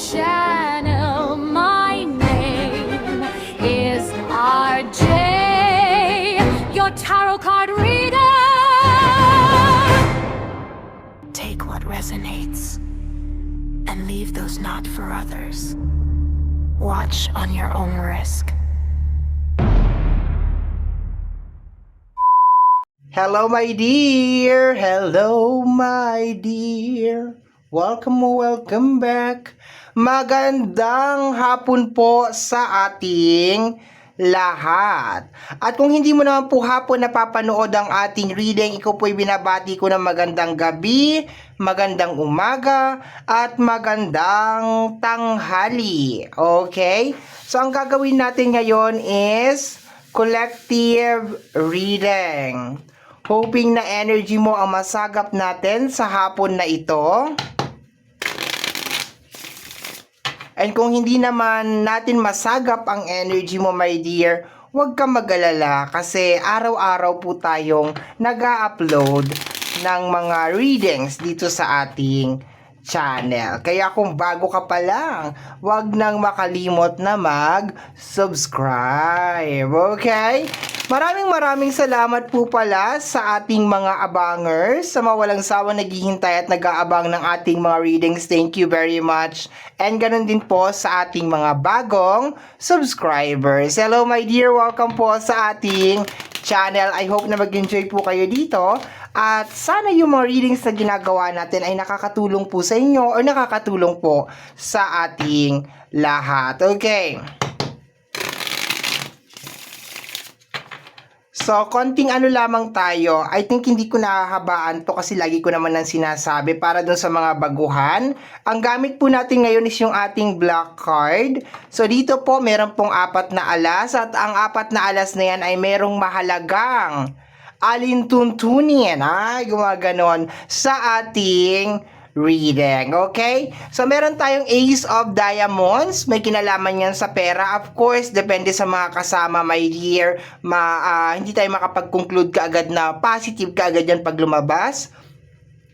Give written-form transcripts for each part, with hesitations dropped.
channel. My name is RJ, your tarot card reader. Take what resonates and leave those not for others. Watch on your own risk. Hello my dear! Hello my dear! Welcome back! Magandang hapon po sa ating lahat. At kung hindi mo naman po hapon napapanood ang ating reading, ikaw po'y binabati ko ng magandang gabi, magandang umaga, at magandang tanghali. Okay? So ang gagawin natin ngayon is collective reading. Hoping na energy mo ang masagap natin sa hapon na ito. And kung hindi naman natin masagap ang energy mo, my dear, huwag kang mag-alala kasi araw-araw po tayong nag-a-upload ng mga readings dito sa ating channel. Kaya kung bago ka pa lang, huwag nang makalimot na mag-subscribe. Okay? Maraming salamat po pala sa ating mga abangers, sa mawalang sawa naghihintay at nag-aabang ng ating mga readings. Thank you very much. And ganun din po sa ating mga bagong subscribers. Hello my dear, welcome po sa ating channel. I hope na mag-enjoy po kayo dito. At sana yung mga readings na ginagawa natin ay nakakatulong po sa inyo o nakakatulong po sa ating lahat. Okay. So, konting ano lamang tayo. I think hindi ko nahahabaan to kasi lagi ko naman nang sinasabi para dun sa mga baguhan. Ang gamit po natin ngayon is yung ating black card. So, dito po meron pong 4 na alas at ang 4 na alas na yan ay merong mahalagang alintuntunin. Ay, gumaganon sa ating reading, okay? So, meron tayong Ace of Diamonds. May kinalaman yan sa pera. Of course, depende sa mga kasama, my dear. Hindi tayo makapag-conclude kaagad na positive kaagad yan pag lumabas.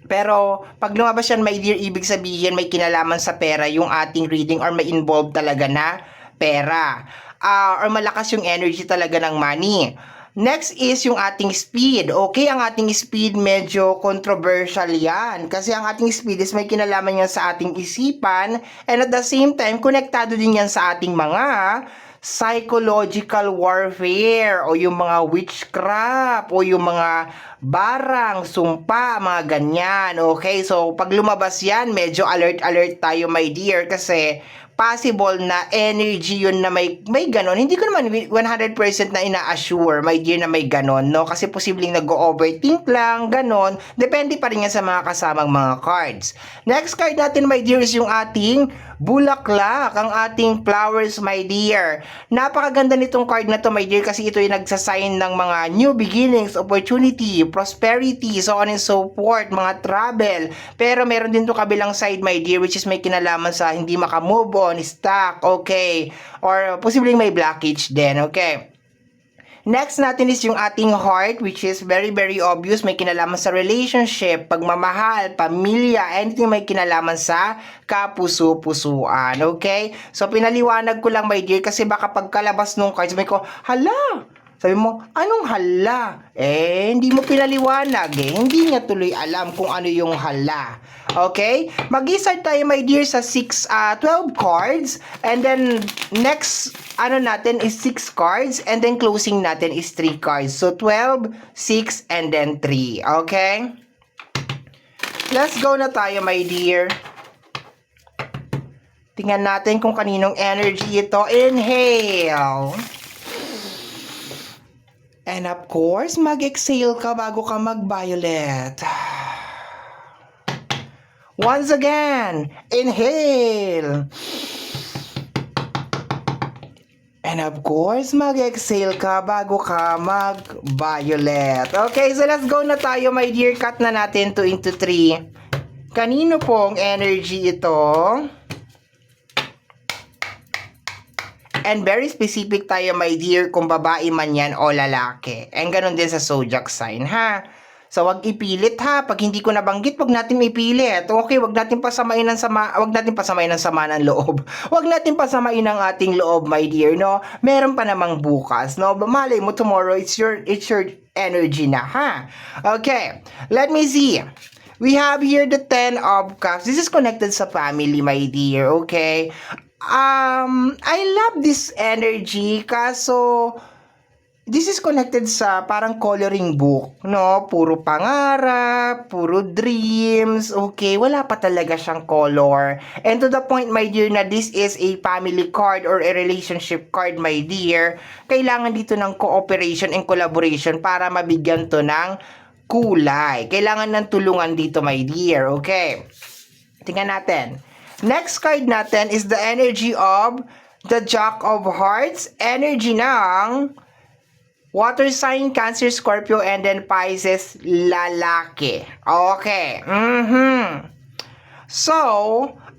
Pero, pag lumabas yan, my dear, ibig sabihin may kinalaman sa pera yung ating reading or may involved talaga na pera. Or malakas yung energy talaga ng money. Next is yung ating speed. Okay, ang ating speed medyo controversial yan. Kasi ang ating speed is may kinalaman yan sa ating isipan. And at the same time, konektado din yan sa ating mga psychological warfare o yung mga witchcraft o yung mga barang, sumpa, mga ganyan. Okay, so pag lumabas yan, medyo alert tayo, my dear, kasi possible na energy yun na may ganon. Hindi ko naman 100% na ina-assure, my dear, na may ganon, no? Kasi posibleng nag-overthink lang, ganon. Depende pa rin yan sa mga kasamang mga cards. Next card natin, my dear, is yung ating bulaklak, ang ating flowers, my dear. Napakaganda nitong card na to, my dear, kasi ito yung nagsasign ng mga new beginnings, opportunity, prosperity, so on and so forth, mga travel. Pero meron din to kabilang side, my dear, which is may kinalaman sa hindi makamove on, stuck, okay, or posibleng may blockage din, okay. Next natin is yung ating heart, which is very obvious, may kinalaman sa relationship, pagmamahal, pamilya, anything may kinalaman sa kapuso-pusuan, okay? So, pinaliwanag ko lang, my dear, kasi baka pagkalabas nung cards, may ko, hala! Sabi mo, anong hala? Hindi mo pinaliwanag Hindi niya tuloy alam kung ano yung hala. Okay? Mag-start tayo, my dear, sa 12 cards. And then, next, natin is 6 cards. And then, closing natin is 3 cards. So, 12, 6, and then 3. Okay? Let's go na tayo, my dear. Tingnan natin kung kaninong energy ito. Inhale. And of course, mag-exhale ka bago ka mag-violet. Once again, inhale. And of course, mag-exhale ka bago ka mag-violet. Okay, so let's go na tayo, my dear. Cut na natin 2 into 3. Kanino pong energy ito? And very specific tayo, my dear, kung babae man yan o lalaki. And ganun din sa zodiac sign, ha? So, wag ipilit ha. Pag hindi ko nabanggit, wag natin ipilit. Okay, wag natin pasamain ng sama ng loob. Wag natin pasamain ng ating loob, my dear, no? Meron pa namang bukas, no? Malay mo tomorrow, it's your energy na, ha? Okay, let me see. We have here the 10 of Cups. This is connected sa family, my dear, okay? I love this energy, kaso this is connected sa parang coloring book, no? Puro pangarap, puro dreams, okay? Wala pa talaga siyang color. And to the point, my dear, na this is a family card or a relationship card, my dear. Kailangan dito ng cooperation and collaboration para mabigyan to ng kulay. Kailangan ng tulungan dito, my dear, okay? Tingnan natin. Next card natin is the energy of the Jack of Hearts. Energy ng Water sign, Cancer, Scorpio, and then Pisces, lalaki. Okay. So,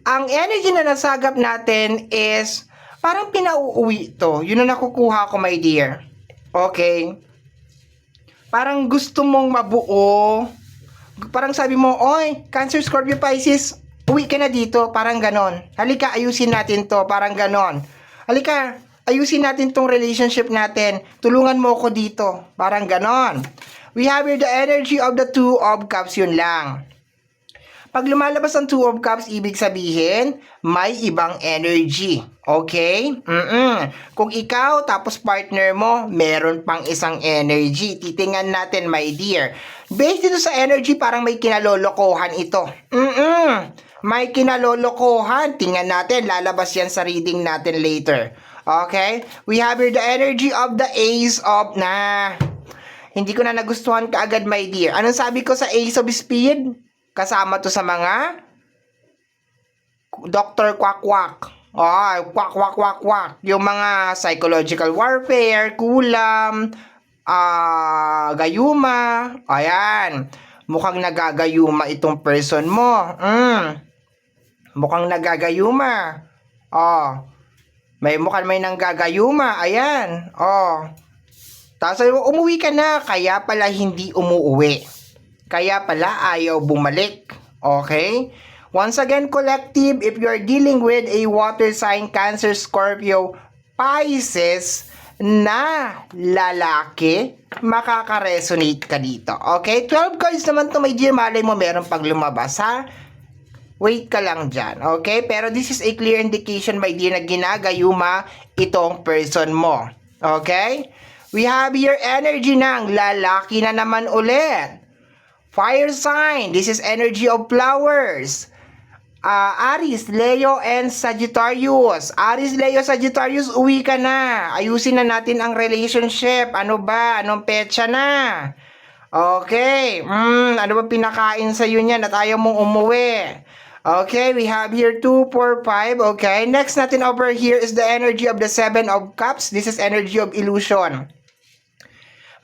ang energy na nasagap natin is parang pinauuwi to. Yun ang nakukuha ko, my dear. Okay. Parang gusto mong mabuo. Parang sabi mo, oy, Cancer, Scorpio, Pisces, uwi ka na dito. Parang ganon. Halika, ayusin natin to. Parang ganon. Halika, ayusin natin tong relationship natin. Tulungan mo ko dito. Parang ganon. We have here the energy of the Two of Cups. Yun lang. Pag lumalabas ang Two of Cups, ibig sabihin, may ibang energy. Okay? Kung ikaw, tapos partner mo, meron pang isang energy. Titingnan natin, my dear. Based dito sa energy, parang may kinalolokohan ito. May kinalolokohan. Tingnan natin, lalabas yan sa reading natin later. Okay? We have here the energy of the Ace of hindi ko na nagustuhan kaagad, my dear. Anong sabi ko sa Ace of Speed? Kasama to sa mga Dr. Quack-Quack. Quack-Quack-Quack-Quack. Yung mga psychological warfare, kulam, gayuma. Ayan. Mukhang nagagayuma itong person mo. Mukhang nagagayuma. May nanggagayuma. Ayan. Tapos umuwi ka na. Kaya pala hindi umuwi. Kaya pala ayaw bumalik. Okay? Once again, collective, if you're dealing with a water sign, Cancer, Scorpio, Pisces na lalaki, makaka-resonate ka dito. Okay? 12 cards naman to, my dear. Malay mo meron pag lumabas, ha? Wait ka lang dyan, okay? Pero this is a clear indication, my dear, na ginagayuma itong person mo. Okay? We have here energy ng lalaki na naman ulit. Fire sign. This is energy of flowers. Aries, Leo, and Sagittarius. Aries, Leo, Sagittarius, uwi ka na. Ayusin na natin ang relationship. Ano ba? Anong petsa na? Okay. Ano ba pinakain sa'yo niyan at ayaw mong umuwi? Okay, we have here 2, 4, 5. Okay, next natin over here is the energy of the 7 of Cups. This is energy of illusion.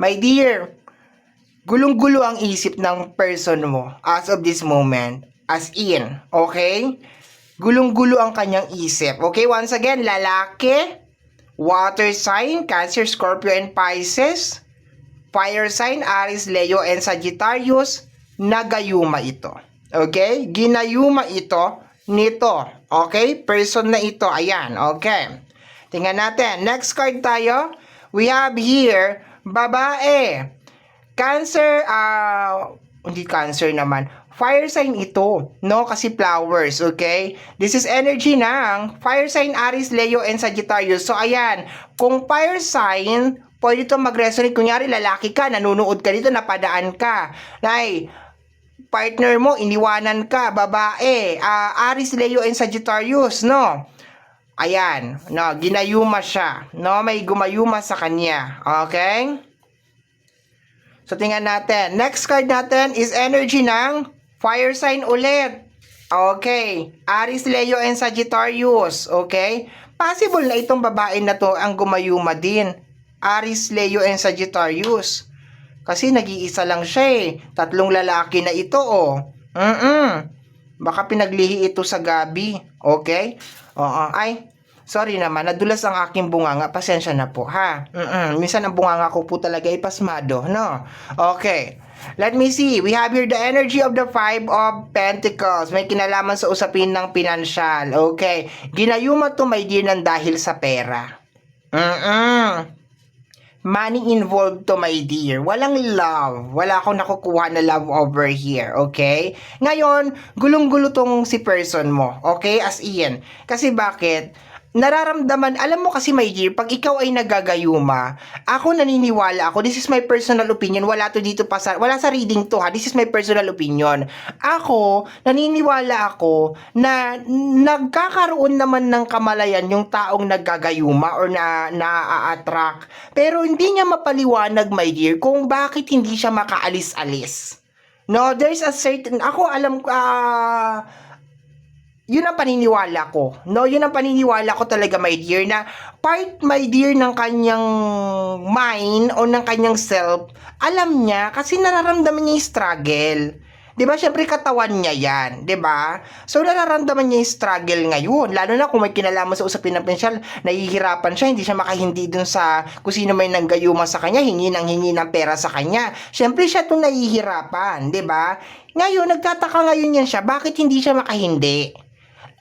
My dear, gulong-gulo ang isip ng person mo as of this moment. As in, okay? Gulong-gulo ang kanyang isip. Okay, once again, lalaki, water sign, Cancer, Scorpio, and Pisces. Fire sign, Aries, Leo, and Sagittarius. Nagayuma ito. Okay? Ginayuma ito nito. Okay? Person na ito. Ayan. Okay. Tingnan natin. Next card tayo. We have here, babae. Cancer, hindi Cancer naman. Fire sign ito. No? Kasi flowers. Okay? This is energy ng fire sign, Aries, Leo, and Sagittarius. So, ayan. Kung fire sign, pwede ito mag-resonate. Kunyari, lalaki ka, nanunood ka dito, napadaan ka. Partner mo, iniwanan ka, babae, Aries, Leo, and Sagittarius, no? Ayan, no, ginayuma siya, no? May gumayuma sa kanya, okay? So, tingnan natin. Next card natin is energy ng fire sign ulit. Okay, Aries, Leo, and Sagittarius, okay? Possible na itong babae na to ang gumayuma din. Aries, Leo, and Sagittarius. Kasi nag-iisa lang siya eh. 3 lalaki na ito oh. Baka pinaglihi ito sa gabi. Okay? Ay, Sorry naman, nadulas ang aking bunganga. Pasensya na po, ha? Minsan ang bunganga ko po talaga ay pasmado, no? Okay. Let me see. We have here the energy of the Five of Pentacles. May kinalaman sa usapin ng pinansyal. Okay. Ginayuma to, my dear, ng dahil sa pera. Money involved to, my dear. Walang love. Wala akong nakukuha na love over here, okay? Ngayon, gulong-gulo tong si person mo, okay? As in. Kasi bakit? Nararamdaman, alam mo kasi, my dear, pag ikaw ay nagagayuma, ako naniniwala ako, this is my personal opinion, wala to dito pa wala sa reading to, ha? This is my personal opinion. Ako, naniniwala ako na nagkakaroon naman ng kamalayan yung taong naggagayuma or na-attract. Pero hindi niya mapaliwanag, my dear, kung bakit hindi siya makaalis-alis. No, there's a certain, ako alam, yun ang paniniwala ko. No, yun ang paniniwala ko talaga, my dear, na part, my dear, ng kanyang mind o ng kanyang self, alam niya kasi nararamdaman niya yung struggle. 'Di ba? Syempre katawan niya 'yan, 'di ba? So nararamdaman niya yung struggle ngayon, lalo na kung may kinalaman sa usapin ng pinansyal, nahihirapan siya, hindi siya makahindi dun sa kung sino may nanggayuma sa kanya, hingi ng pera sa kanya. Syempre siya 'tong nahihirapan, 'di ba? Ngayon nagtataka ngayon yan siya, bakit hindi siya makahindi?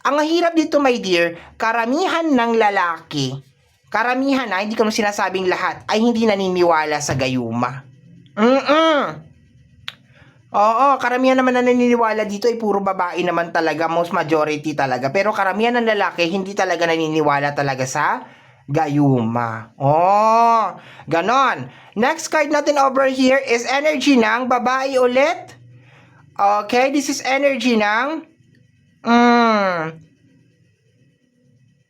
Ang hirap dito, my dear, karamihan ng lalaki, karamihan na, hindi ko naman sinasabing lahat, ay hindi naniniwala sa gayuma. Oo, karamihan naman na naniniwala dito ay puro babae naman talaga, most majority talaga. Pero karamihan ng lalaki, hindi talaga naniniwala talaga sa gayuma. Oh, ganon. Next card natin over here is energy ng babae ulit. Okay, this is energy ng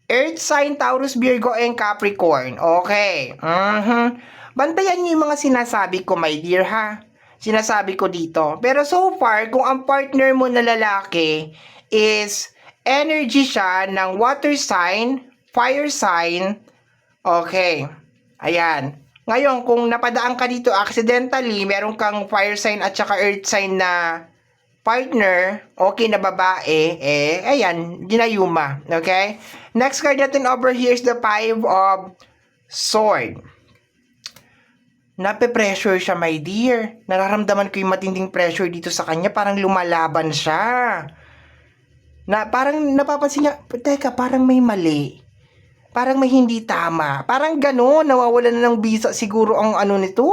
Earth sign, Taurus, Virgo, and Capricorn. Okay. Bantayan niyo yung mga sinasabi ko, my dear, ha? Sinasabi ko dito. Pero so far, kung ang partner mo na lalaki is energy siya ng water sign, fire sign, okay. Ayan. Ngayon, kung napadaan ka dito accidentally, meron kang fire sign at saka earth sign na partner, okay na babae, ayan, ginayuma, okay? Next card natin over here is the Five of Sword. Nape-pressure siya, my dear. Nararamdaman ko yung matinding pressure dito sa kanya, parang lumalaban siya. Na parang napapansin niya, teka, parang may mali. Parang may hindi tama. Parang gano'n, nawawala na ng bisa siguro ang ano nito.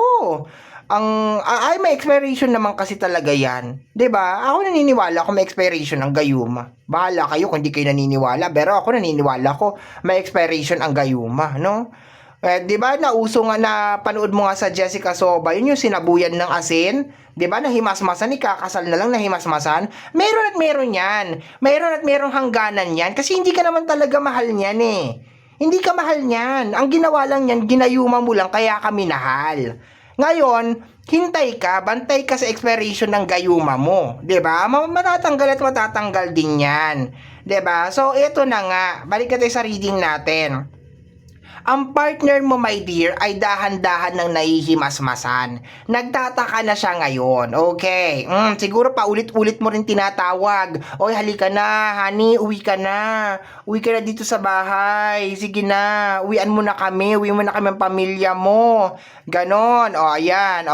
May expiration naman kasi talaga yan. 'Di ba? Ako naniniwala ako may expiration ang gayuma. Bahala kayo kung hindi kayo naniniwala, pero ako naniniwala ko may expiration ang gayuma, no? 'Di ba nauso nga na panood mo nga sa Jessica Soba, yun yung sinabuyan ng asin, 'di ba? Nahimasmasan, ikakasal na lang nahimasmasan. Meron at meron 'yan. Meron at merong hangganan 'yan kasi hindi ka naman talaga mahal niyan eh. Hindi ka mahal niyan. Ang ginawa lang niyan, ginayuma mo lang kaya ka minahal. Ngayon, hintay ka, bantay ka sa expiration ng gayuma mo, 'di ba? Matatanggal at matatanggal din 'yan, 'di ba? So, ito na nga, balik tayo sa reading natin. Ang partner mo, my dear, ay dahan-dahan ng nahihimasmasan. Nagtataka na siya ngayon, okay? Siguro pa ulit-ulit mo rin tinatawag. Oy, halika na, honey, uwi ka na. Uwi ka na dito sa bahay. Sige na, uwian mo na kami. Uwi mo na kami ang pamilya mo. Ganon, ayan,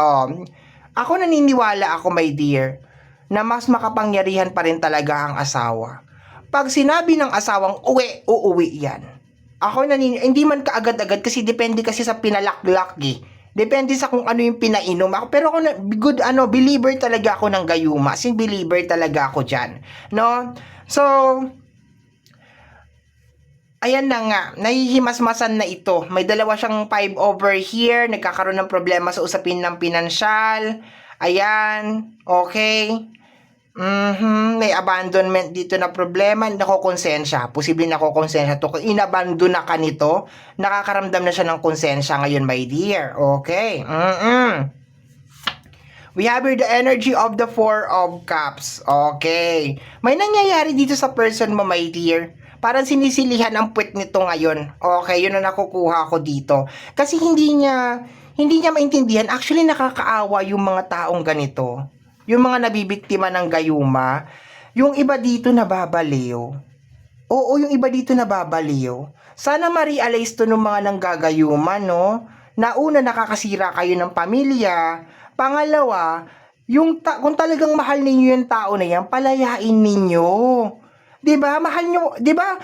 Ako naniniwala ako, my dear, na mas makapangyarihan pa rin talaga ang asawa. Pag sinabi ng asawang uwi, uuwi yan. Ako hindi man kaagad-agad kasi depende kasi sa pinalaklak eh. Depende sa kung ano yung pinainom ako. Pero ako believer talaga ako ng gayuma. Sin believer talaga ako diyan, no? So ayan na nga, nahihimasmasan na ito. May dalawa siyang 5 over here, nagkakaroon ng problema sa usapin ng pinansyal. Ayan, okay. May abandonment dito na problema, nakokonsensya. Posible nakokonsensya to. Kung inabandon na ka nito, nakakaramdam na siya ng konsensya ngayon, my dear. Okay. We have here the energy of the Four of Cups. Okay. May nangyayari dito sa person mo, my dear. Parang sinisilihan ang puwet nito ngayon. Okay, yun ang nakukuha ko dito. Kasi hindi niya maintindihan. Actually, nakakaawa yung mga taong ganito. Yung mga nabibiktima ng gayuma, yung iba dito nababaliw. Oo, yung iba dito nababaliw. Sana ma-realize to ng mga nanggagayuman, no? Na una, nakakasira kayo ng pamilya. Pangalawa, kung talagang mahal ninyo yung tao na yan, palayain ninyo. 'Di ba? Mahal nyo, 'di ba?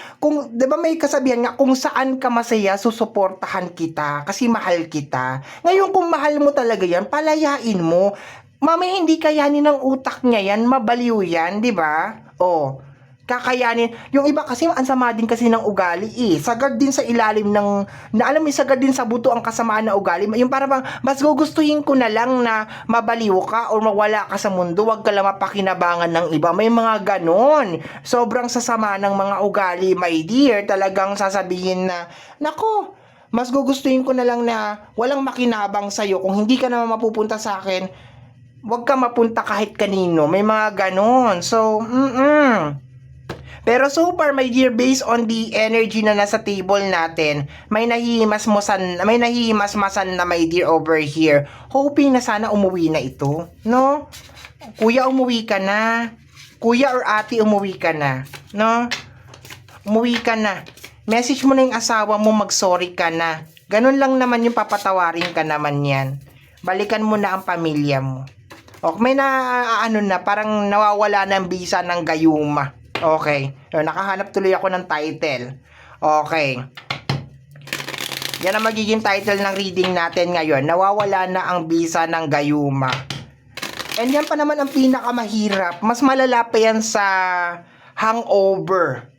'Di ba may kasabihan nga, kung saan ka masaya, susuportahan kita kasi mahal kita. Ngayon kung mahal mo talaga yan, palayain mo. Mamaya hindi kayanin ng utak niya yan, mabaliw yan, 'di ba? Oh, kakayanin. Yung iba kasi ang sama din kasi ng ugali eh. Sagad din sa ilalim ng, na alam mo, sagad din sa buto ang kasamaan na ugali. Yung para bang, mas gugustuhin ko na lang na mabaliw ka o mawala ka sa mundo, wag ka lang mapakinabangan ng iba. May mga ganon. Sobrang sasama ng mga ugali, my dear. Talagang sasabihin na, nako, mas gugustuhin ko na lang na walang makinabang sa'yo. Kung hindi ka naman mapupunta sa akin, wag ka mapunta kahit kanino. May mga ganon. So, Pero so far, my dear, based on the energy na nasa table natin, may nahihimasmasan na, my dear, over here. Hoping na sana umuwi na ito, no? Kuya, umuwi ka na. Kuya or ate, umuwi ka na, no? Umuwi ka na. Message mo na yung asawa mo, mag-sorry ka na. Ganun lang naman yung papatawarin ka naman yan. Balikan mo na ang pamilya mo. O, may parang nawawala ng bisa ng gayuma. Okay. Nakahanap tuloy ako ng title. Okay. Yan ang magiging title ng reading natin ngayon. Nawawala na ang bisa ng gayuma. And yan pa naman ang pinakamahirap. Mas malala pa yan sa hangover.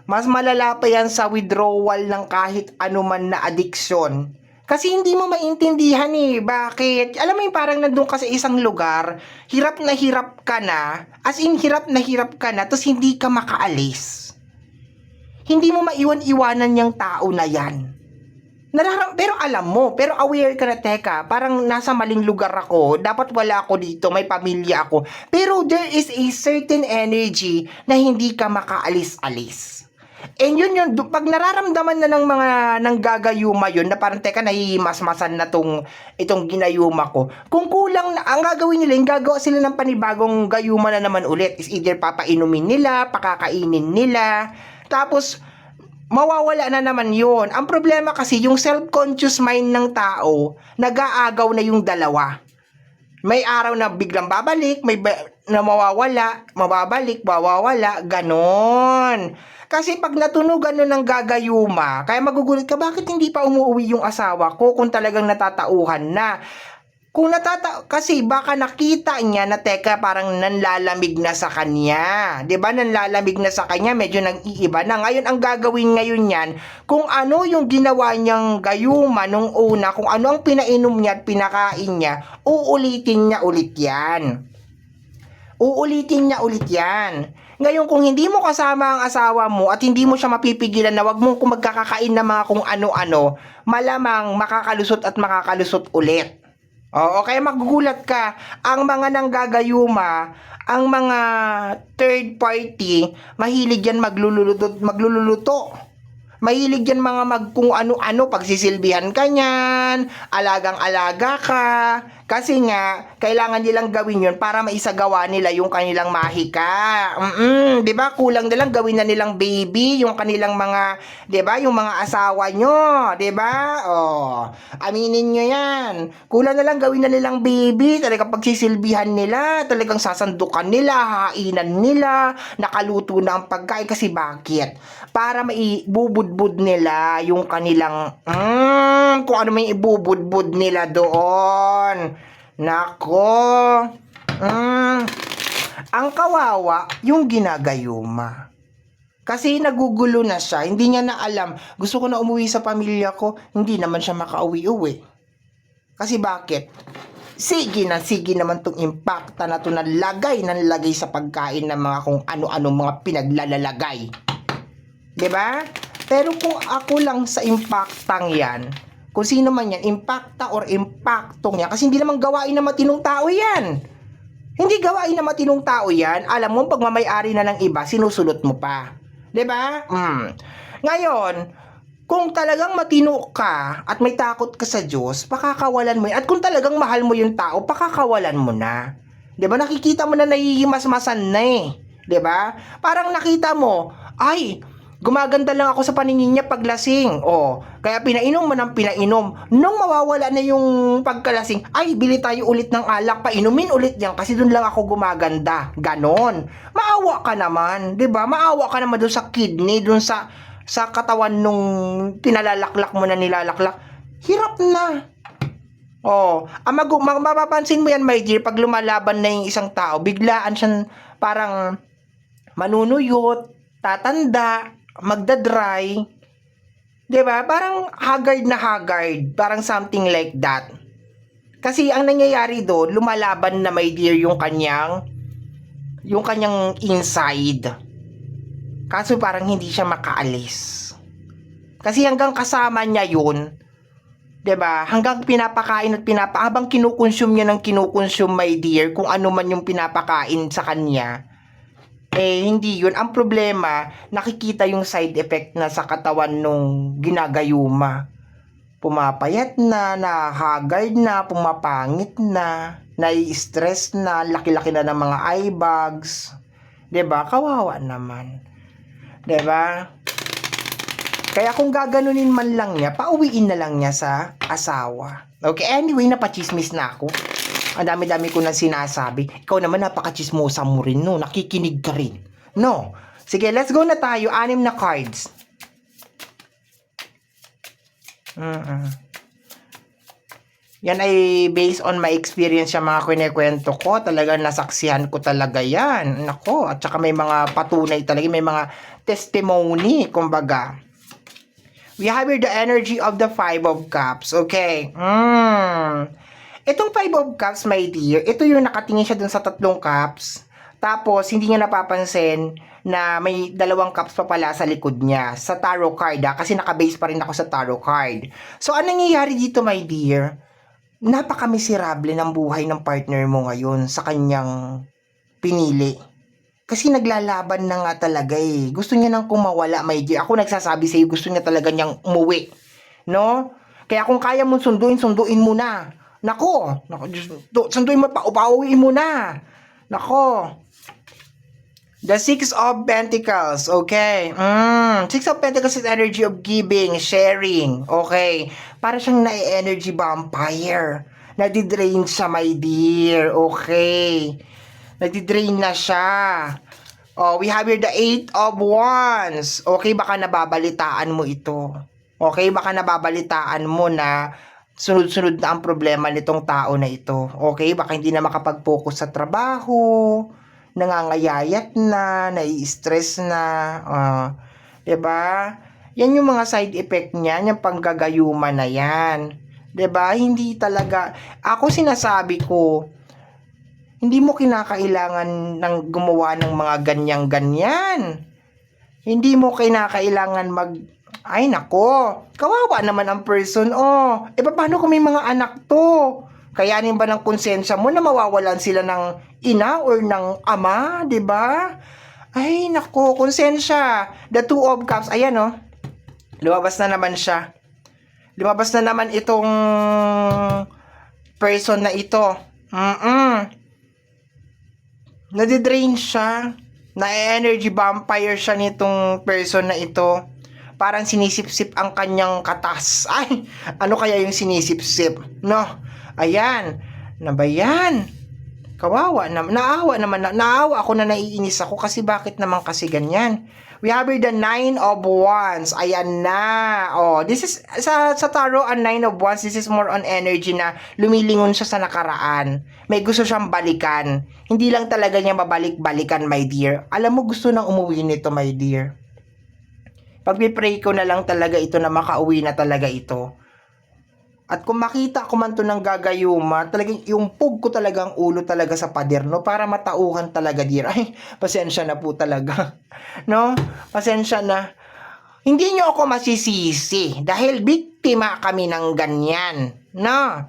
Mas malala pa yan sa withdrawal ng kahit anuman na addiction. Kasi hindi mo maintindihan eh. Bakit? Alam mo yung parang nandun ka sa isang lugar, hirap na hirap ka na, as in hirap na hirap ka na, tapos hindi ka makaalis. Hindi mo maiwan-iwanan yung tao na yan. Pero alam mo, pero aware ka na, teka, parang nasa maling lugar ako, dapat wala ako dito, may pamilya ako. Pero there is a certain energy na hindi ka makaalis-alis. And yun, pag nararamdaman na ng mga nanggagayuma yun, na parang teka, nahihimasmasan na itong ginayuma ko. Kung kulang na, ang gagawin nila, yung gagawa sila ng panibagong gayuma na naman ulit. Is either papainumin nila, pakakainin nila, tapos mawawala na naman yun. Ang problema kasi, yung self-conscious mind ng tao, nag-aagaw na yung dalawa. May araw na biglang babalik, na mawawala, mababalik, mawawala, ganon. Kasi pag natunugan nun ng gagayuma, kaya magugulat ka, bakit hindi pa umuwi yung asawa ko kung talagang natatauhan na? Kasi baka nakita niya na teka, parang nanlalamig na sa kanya. 'Di ba? Nanlalamig na sa kanya, medyo nag-iiba na. Ngayon ang gagawin ngayon niyan, kung ano yung ginawa niyang gayuma nung una, kung ano ang pinainom niya at pinakain niya, uulitin niya ulit 'yan. Uulitin niya ulit 'yan. Ngayon, kung hindi mo kasama ang asawa mo at hindi mo siya mapipigilan na wag mong magkakakain na mga kung ano-ano, malamang makakalusot at makakalusot ulit. Oo, kaya magugulat ka, ang mga nanggagayuma, ang mga third party, mahilig yan magluluto. Mahilig yan mga kung ano-ano, pagsisilbihan ka niyan, alagang-alaga ka. Kasi nga, kailangan nilang gawin yun para maisagawa nila yung kanilang mahika. 'Di ba? Kulang nilang gawin na nilang baby yung kanilang mga, 'di ba? Yung mga asawa nyo, 'di ba? Oh, aminin nyo 'yan. Kulang na lang gawin na nilang baby, talagang pagsisilbihan nila, talagang sasandukan nila, hainan nila, nakaluto na ang pagkain kasi bakit? Para maibubudbud nila yung kanilang kung ano may ibubudbud nila doon. Nako. Ang kawawa, yung ginagayuma. Kasi nagugulo na siya, hindi niya na alam. Gusto ko na umuwi sa pamilya ko, hindi naman siya makauwi-uwi. Kasi bakit? Sige naman tong impacta na to na lagay sa pagkain ng mga kung ano-ano mga pinaglalalagay. 'Di ba? Pero kung ako lang sa impactang yan, kung sino man yan, impacta or impactong yan, kasi hindi naman gawain na matinong tao yan. Hindi gawain na matinong tao yan. Alam mo, pag mamay-ari na ng iba, sinusulot mo pa. 'Di ba? Ngayon, kung talagang matino ka at may takot ka sa Diyos, pakakawalan mo yan. At kung talagang mahal mo yung tao, pakakawalan mo na. 'Di ba? Nakikita mo na nahihimasmasan na eh. 'Di ba? Parang nakita mo, ay, Gumaganda lang ako sa paningin niya pag lasing. Oh, kaya pinainom mo ng pinainom. Nung mawawala na yung pagkalasing, ay, bili tayo ulit ng alak, painumin ulit yan kasi dun lang ako gumaganda. Ganon. Maawa ka naman, 'di ba? Maawa ka naman dun sa kidney, dun sa katawan nung pinalalaklak mo na nilalaklak. Hirap na. Oh, mapapansin mo yan, my dear, pag lumalaban na yung isang tao, biglaan siyang parang manunuyot, tatanda, magdadry, 'di ba? Parang haggard na haggard, parang something like that. Kasi ang nangyayari doon, lumalaban na, my dear, yung kanyang inside. Kaso parang hindi siya makaalis. Kasi hanggang kasama niya yun, 'di ba? Hanggang pinapakain at habang kinukonsume niya ng kinukonsume, my dear, kung ano man yung pinapakain sa kanya, hindi yun. Ang problema, nakikita yung side effect na sa katawan nung ginagayuma. Pumapayat na, nahagard na, pumapangit na, nai-stress na, laki-laki na ng mga eye bags. 'Di ba? Kawawa naman. 'Di ba? Kaya kung gaganunin man lang niya, pauwiin na lang niya sa asawa. Okay, anyway, napachismis na ako. Ang dami-dami ko na sinasabi. Ikaw naman, napakachismosa mo rin, no? Nakikinig ka rin. No? Sige, let's go na tayo. 6 na cards. Yan ay based on my experience sa mga kinikwento ko. Talagang nasaksihan ko talaga yan. Nako, at saka may mga patunay talaga. May mga testimony, kumbaga. We have here the energy of the 5 of Cups. Okay. Itong 5 of Cups, my dear, ito yung nakatingin siya dun sa 3 cups. Tapos, hindi niya napapansin na may 2 cups pa pala sa likod niya. Sa tarot card, kasi nakabase pa rin ako sa tarot card. So, anong nangyayari dito, my dear? Napaka-miserable ng buhay ng partner mo ngayon sa kanyang pinili. Kasi naglalaban na nga talaga eh. Gusto niya nang kumawala, my dear. Ako nagsasabi sa iyo, gusto niya talaga niyang umuwi. No? Kaya kung kaya mong sunduin mo na. Nako, sunduin mo pa, upauwiin mo na. Nako. The 6 of Pentacles, okay. 6 of Pentacles is energy of giving, sharing, okay. Para siyang na-energy vampire. Nadidrain siya, my dear, okay. Nadidrain na siya. Oh, we have here the 8 of Wands. Okay, baka nababalitaan mo ito. Okay, baka nababalitaan mo na sunod-sunod na ang problema nitong tao na ito. Okay, baka hindi na makapag-focus sa trabaho, nangangayayat na, nai-stress na, 'di ba? Yan yung mga side effect niya, yung panggagayuma na yan. 'Di ba? Hindi talaga, ako sinasabi ko, hindi mo kinakailangan ng gumawa ng mga ganyan-ganyan. Hindi mo kinakailangan ay nako, kawawa naman ang person, paano kung may mga anak to? Kayanin ba ng konsensya mo na mawawalan sila ng ina or ng ama, 'di ba? Ay nako, konsensya. The 2 of Cups, ayan lumabas na naman siya. Lumabas na naman itong person na ito. Nadidrain siya. Na-energy vampire siya nitong person na ito. Parang sinisip-sip ang kanyang katas. Ay, ano kaya yung sinisip-sip? No? Ayan. Na ba yan? Kawawa naman. Naawa ako na naiinis ako kasi bakit naman kasi ganyan? We have here the 9 of Wands. Ayan na. This is, sa tarot, ang 9 of Wands, this is more on energy na lumilingon siya sa nakaraan. May gusto siyang balikan. Hindi lang talaga niya mabalik-balikan, my dear. Alam mo, gusto nang umuwi nito, my dear. Pagpipray ko na lang talaga ito na makauwi na talaga ito. At kung makita ko man to ng gagayuma, talagang yung pug ko talagang ulo talaga sa pader, no? Para matauhan talaga, dear. Ay, pasensya na po talaga. No? Pasensya na. Hindi nyo ako masisisi dahil biktima kami ng ganyan. No?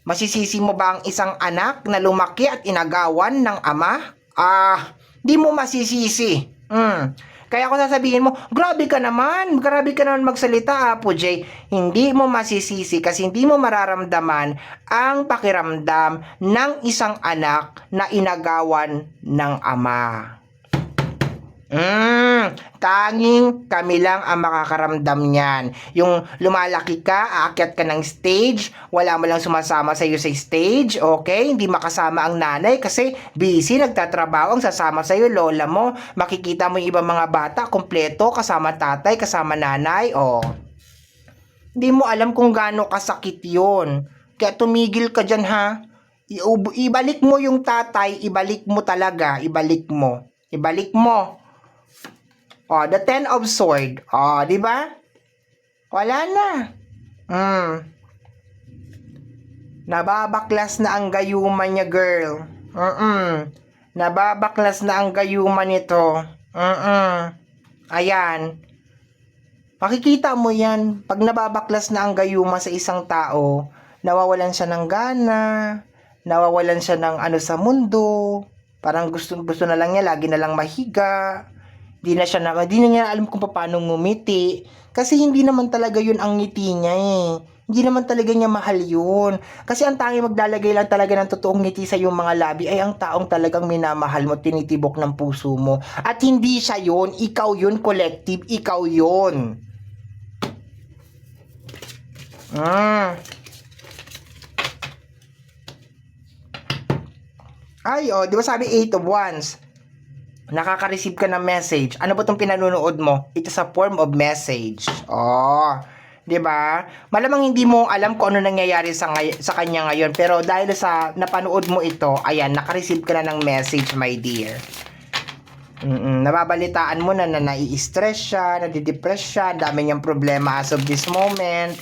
Masisisi mo ba ang isang anak na lumaki at inagawan ng ama? Di mo masisisi. Kaya ako sasabihin mo, grabe ka naman magsalita, Apo J. Hindi mo masisisi kasi hindi mo mararamdaman ang pakiramdam ng isang anak na inagawan ng ama. Tanging kami lang ang makakaramdam niyan. Yung lumalaki ka, aakyat ka ng stage, wala mo lang sumasama sa iyo sa stage, okay? Hindi makasama ang nanay kasi busy, nagtatrabaho, ang sasama sa iyo lola mo. Makikita mo yung ibang mga bata, kompleto, kasama tatay, kasama nanay, oh. Hindi mo alam kung gaano kasakit yun. Kaya tumigil ka dyan, ha? Ibalik mo yung tatay, ibalik mo talaga, ibalik mo. Ibalik mo. Oh, the Ten of Sword. Oh, di ba? Wala na. Nababaklas na ang gayuma niya, girl. Nababaklas na ang gayuma nito. Ayan. Makikita mo yan. Pag nababaklas na ang gayuma sa isang tao, nawawalan siya ng gana, nawawalan siya ng ano sa mundo, parang gusto na lang niya, lagi na lang mahiga. Di na niya alam kung paano ngumiti. Kasi hindi naman talaga yun ang ngiti niya eh. Hindi naman talaga niya mahal yun. Kasi ang tangi maglalagay lang talaga ng totoong ngiti sa iyong mga labi ay ang taong talagang minamahal mo, tinitibok ng puso mo. At hindi siya yun, ikaw yun, collective, ikaw yun. Ay, oh, di ba sabi 8 of Wands? Nakaka-receive ka ng message. Ano ba itong pinanonood mo? It is a form of message. Oh, 'di ba? Malamang hindi mo alam kung ano nangyayari sa kanya ngayon, pero dahil sa napanood mo ito, ayan, naka-receive ka na ng message, my dear. Nababalitaan mo na nai-stress siya, nadidepress siya, dami niyang problema as of this moment.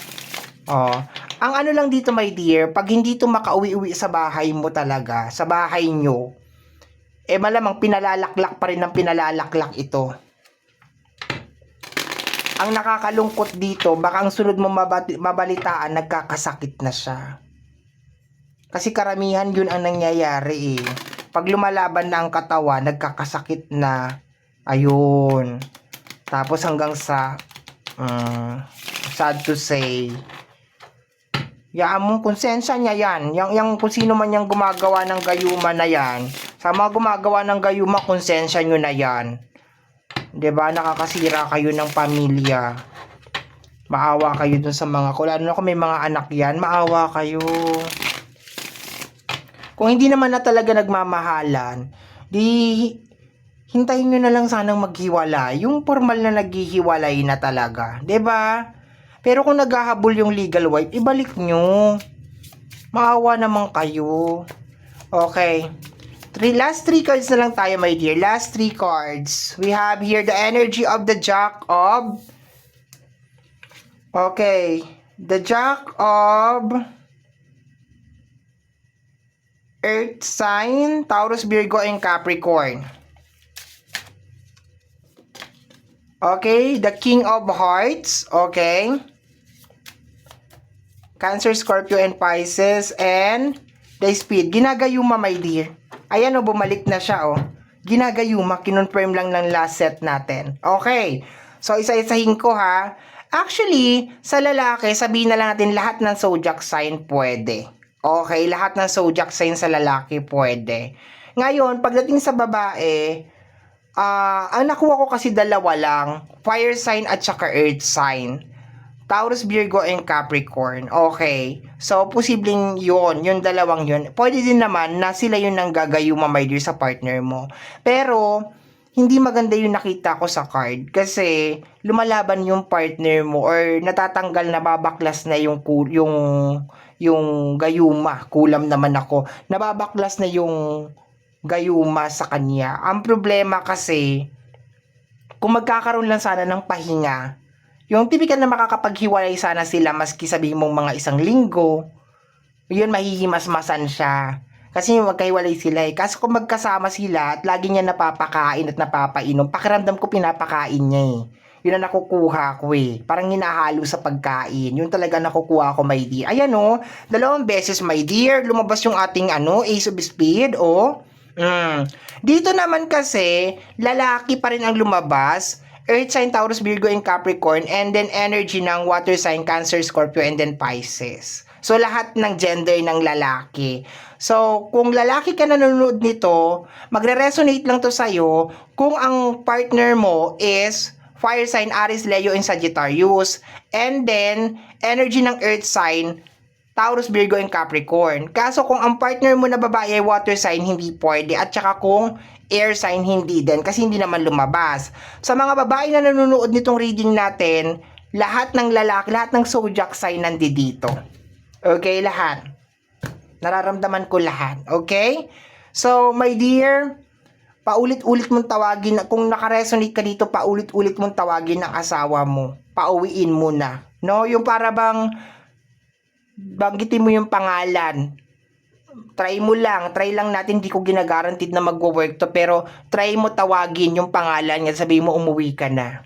Oh, ang ano lang dito, my dear, pag hindi to makauwi-uwi sa bahay mo talaga, sa bahay nyo, eh malamang pinalalaklak pa rin ng pinalalaklak ito. Ang nakakalungkot dito, baka ang sunod mo mabalitaan, nagkakasakit na siya. Kasi karamihan yun ang nangyayari eh. Pag lumalaban na ang katawan, nagkakasakit na. Ayun. Tapos hanggang sa, sad to say, mong konsensya niya yan. Yang kung sino man yung gumagawa ng gayuma na yan, sa mga gumagawa ng gayuma, konsensya nyo na yan. 'Di ba? Nakakasira kayo ng pamilya. Maawa kayo dun sa mga, lalo na kung may mga anak yan, maawa kayo. Kung hindi naman na talaga nagmamahalan, di hintayin nyo na lang sanang maghiwalay. Yung formal na naghihiwalay na talaga. 'Di ba? Pero kung naghahabol yung legal wife, ibalik nyo. Maawa naman kayo. Okay. Last 3 cards na lang tayo, my dear. Last 3 cards. We have here the energy of the Jack of... Okay. The Jack of... Earth sign, Taurus, Virgo, and Capricorn. Okay. The King of Hearts. Okay. Cancer, Scorpio, and Pisces. And the Speed. Ginagayuma, my dear. Ayan o, bumalik na siya o. Ginagayuma, kinonfirm lang ng last set natin. Okay. So, isa-isahin ko ha. Actually, sa lalaki, sabihin na lang natin lahat ng zodiac sign pwede. Okay, lahat ng zodiac sign sa lalaki pwede. Ngayon, pagdating sa babae, ang nakuha ko kasi dalawa lang. Fire sign at saka earth sign. Taurus, Virgo, and Capricorn. Okay. So, posibleng yung dalawang yun. Pwede din naman na sila yung nanggagayuma, my dear, sa partner mo. Pero, hindi maganda yung nakita ko sa card. Kasi, lumalaban yung partner mo or natatanggal na babaklas na yung gayuma. Kulam naman ako. Nababaklas na yung gayuma sa kanya. Ang problema kasi, kung magkakaroon lang sana ng pahinga, yung typical na makakapaghiwalay sana sila maski sabihin mong mga 1 linggo, yun mahihimas-masan siya. Kasi magkahiwalay sila eh. Kasi kung magkasama sila at lagi niya napapakain at napapainom, pakiramdam ko pinapakain niya eh. Yun ang nakukuha ko eh. Parang hinahalo sa pagkain. Yun talaga nakukuha ko, my dear. Ayan o, 2 beses, my dear. Lumabas yung ating Ace of Spades o. Dito naman kasi, lalaki pa rin ang lumabas. Earth sign, Taurus, Virgo, and Capricorn, and then energy ng water sign, Cancer, Scorpio, and then Pisces. So, lahat ng gender ng lalaki. So, kung lalaki ka nanonood nito, magre-resonate lang to sa'yo kung ang partner mo is fire sign, Aries, Leo, and Sagittarius. And then, energy ng earth sign, Taurus, Virgo, and Capricorn. Kaso kung ang partner mo na babae ay water sign, hindi pwede. At saka kung air sign, hindi din. Kasi hindi naman lumabas. Sa mga babae na nanonood nitong reading natin, lahat ng lalaki, lahat ng zodiac sign nandito. Okay, lahat. Nararamdaman ko lahat. Okay? So, my dear, paulit-ulit mong tawagin, kung nakaresonate ka dito, paulit-ulit mong tawagin ng asawa mo. Pauwiin mo na. No? Yung para bang banggitin mo yung pangalan. Try lang natin, di ko ginagaranteed na magwo-work to, pero try mo tawagin yung pangalan niya, sabihin mo umuwi ka na.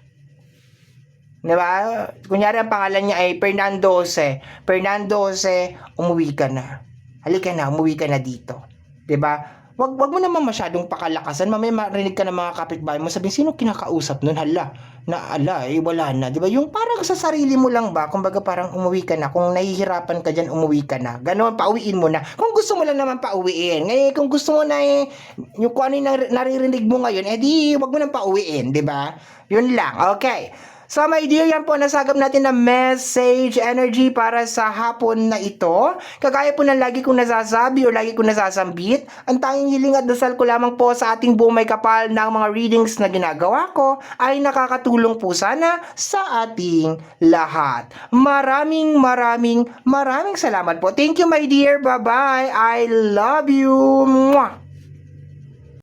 Diba? Kunyari ang pangalan niya ay Fernando Jose. Fernando Jose, umuwi ka na. Halika na, umuwi ka na dito. Diba? Wag mo naman masyadong pakalakasan. Mamaya marinig ka ng mga kapitbahay mo, sabihin, sino kinakausap nun? Wala na. Diba? Yung parang sa sarili mo lang ba? Kumbaga parang umuwi ka na. Kung nahihirapan ka dyan, umuwi ka na. Ganon, pauwiin mo na. Kung gusto mo lang naman pauwiin. Ngayon, kung gusto mo na yung kung ano yung naririnig mo ngayon, di, wag mo nang pauwiin. Diba? Yun lang. Okay. So my dear, yan po nasagap natin na message energy para sa hapon na ito. Kagaya po ng lagi kong nasasabi o lagi kong nasasambit, ang tanging hiling at dasal ko lamang po sa ating buong may kapal ng mga readings na ginagawa ko ay nakakatulong po sana sa ating lahat. Maraming salamat po. Thank you my dear. Bye-bye. I love you. Mwah!